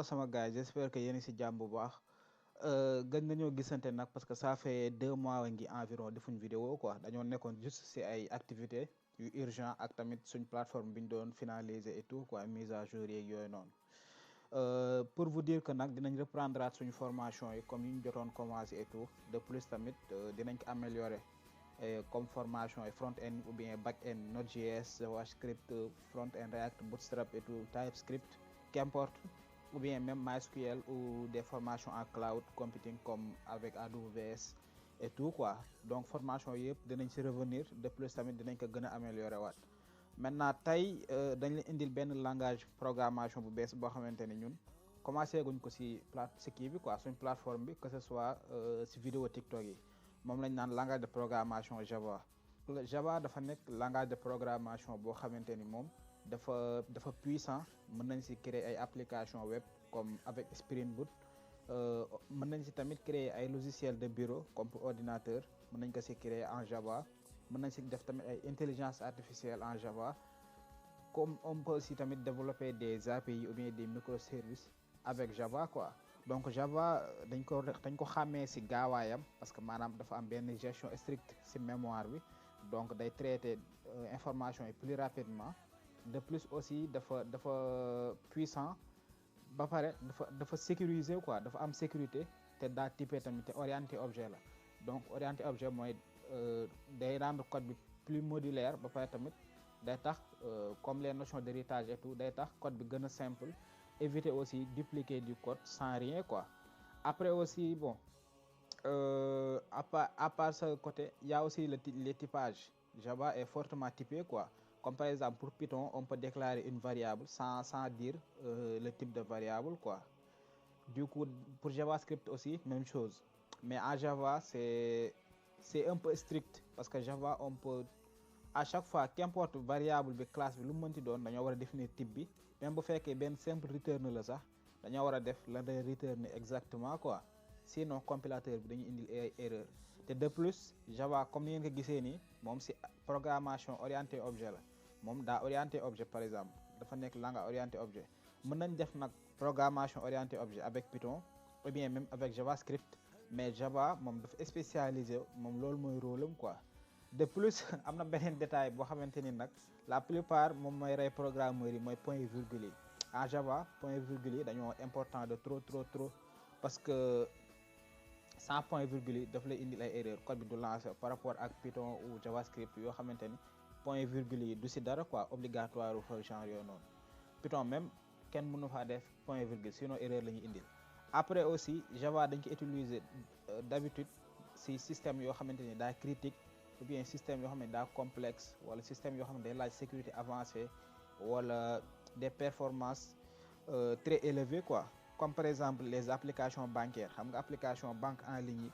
Sama gars j'espère que yéen a ngi si jàmm bu baax gën nañoo gisante nag parce que ça fait 2 mois ngi environ defuñ vidéo quoi dañoo nekkoon juste si ay activités yu urgent ak tamit suñ plateforme bi ñu doon finaliser et tout quoi mise à jour yeeg yooyu noonu pour vous dire que nag dinañ reprendre suñu formation yi comme yi ñu jotoon commencé et tout de plus tamit dinañ ko améliorer comme formation yi front end ou bien back end Node.js JavaScript front end React Bootstrap et tout TypeScript qu'importe ou bien même MySQL ou des formations en cloud computing comme avec AWS et tout quoi donc formation yëpp dinañ ci revenir de plus tamit dinañ ko gën a améliorer waat maintenant tey dañ leen indil benn langage programmation bu bees boo xamante ni ñun commencé guñ ko ci kii bi quoi suñ plateforme bi que ce soit ci vidéo TikTok yi moom lañ naan langage de programmation Java dafa nekk langage de programmation boo xamante ni moom dafa puissant mën nañ ci créer ay application web comme avec Spring Boot mën nañ ci tamit créer ay logiciel de bureau comme pour ordinateur mën nañ ko ci créer en Java mën nañ ci def tamit ay intelligence artificielle en Java comme on peut aussi tamit développer des API ou bien des microservices avec Java quoi donc Java dañ ko xàmmee ci gaawaayam parce que maanaam dafa am benn gestion stricte ci mémoire bi donc day traiter information yi plus rapidement de plus aussi dafa puissant ba pare dafa sécuriser quoi dafa am sécurité te daa typé tamit te orienté objet la donc orienté objet mooy day rendre code bi plus modulaire ba pare tamit day tax comme les notions d'héritage et tout day tax code bi gën a simple éviter aussi dupliquer du code sans rien quoi après aussi bon à part ce côté il y a aussi les typages Java est fortement typé quoi comme par exemple pour Python on peut déclarer une variable sans dire le type de variable quoi du coup pour JavaScript aussi même chose mais en Java c'est un peu strict parce que Java on peut à chaque fois qu'importe variable bi classe bi lu mu mënti doon dañoo war a définir type bi même bu fekkee benn simple return la sax dañoo war a def la day return exactement quoi sinon compilateur bi dañuy indil ay erreur te de plus Java comme ni ngeen ko gisee nii moom ci programmation orientée objet la moom daa orienté objet par exemple dafa nekk langage orienté objet mën nañ def nag programmation orientée objet avec Python ou bien même avec JavaScript mais Java moom dafa spécialisé moom loolu mooy rôle am quoi de plus am na beneen détail boo xamante ni nag la plupart moom mooy rey programmeurs yi mooy point virgule yi en Java point virgule yi dañoo important de trop parce que sans point virgule yi daf lay indil ay erreur code bi du lancer par rapport ak Python ou JavaScript yoo xamante ni point virgule yi du ci dara quoi obligatoire fa genre yooyu noonu Python même kenn mënu faa def point virgule sinon erreur la ñuy indil après aussi Java dañ ko utiliser d'habitude ci système yoo xamante ni daa critique ou bien système yoo xam ne daa complexe wala système yoo xam ne day laaj sécurité avancée wala des performances très élevées quoi comme par exemple les applications bancaires xam nga application banque en ligne yi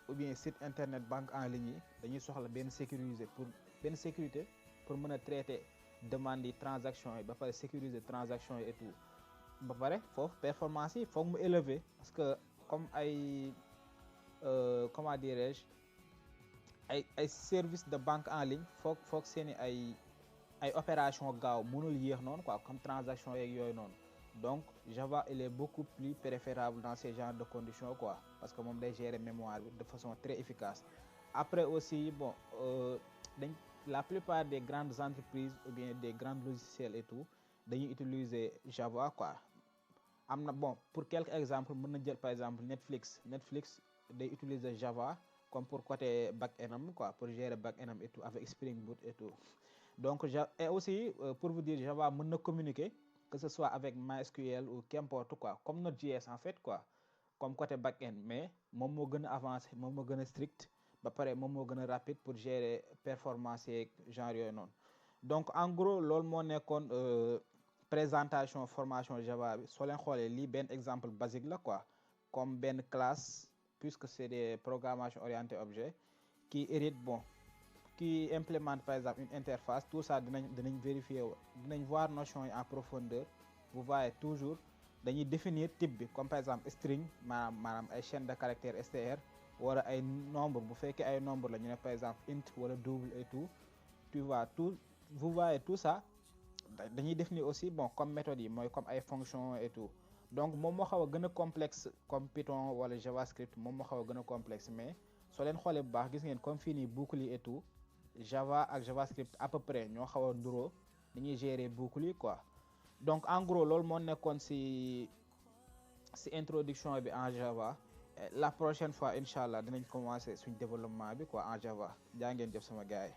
ou bien site internet banque en ligne yi dañuy soxla benn sécurité pour mën a traiter demande yi transaction yi ba pare sécuriser transaction yi et tout ba pare foofu performance yi foog mu élevé parce que comme ay comment dirais-je ay service de banque en ligne foog seeni ay opération gaaw mënul yéex noonu quoi comme transaction yeeg yooyu noonu donc Java il est beaucoup plus préférable dans ces genres de conditions quoi parce que moom day gérer mémoire bi de façon très efficace après aussi bon la plupart des grandes entreprises ou bien des grands logiciels et tout dañuy utiliser Java quoi am na bon pour quelques exemples mën na jël par exemple Netflix day utiliser Java comme pour côté back-end quoi pour gérer back-end et tout avec Spring Boot et tout donc et aussi pour vous dire Java mën na communiquer que ce soit avec MySQL ou qu'importe quoi comme Node.js en fait quoi comme côté back-end mais moom moo gën a avancé moom moo gën a strict ba pare moom moo gën a rapide pour gérer performance yeeg genre yooyu noonu donc en gros loolu moo nekkoon présentation formation Java bi soo leen xoolee lii benn exemple basique la quoi comme benn classe puisque c'est des programmations orientées objet qui hérite bon qui implémente par exemple une interface tout ça dinañ vérifier dinañ voir notion yi en profondeur vous voyez toujours dañuy définir type bi comme par exemple string maanaam ay chaîne de caractères str wala ay nombre bu fekkee ay nombre la ñu ne par exemple int wala double et tout tu vois tout vous voyez tout ça dañuy définir aussi bon comme méthode yi mooy comme ay fonctions et tout donc moom moo xaw a gën a complexe comme Python wala JavaScript, moom moo xaw a gën a complexe, mais soo leen xoolee bu baax gis ngeen comme fii nii boucle yi et tout, Java ak JavaScript à peu près ñoo xaw a nduroo ni ñuy gérer boucle yi quoi. donc en gros loolu moo nekkoon si introduction bi en Java. La prochaine fois incha allah dinañ commencer suñ développement bi quoi en Java. Jaa ngeen jëf sama gars yi.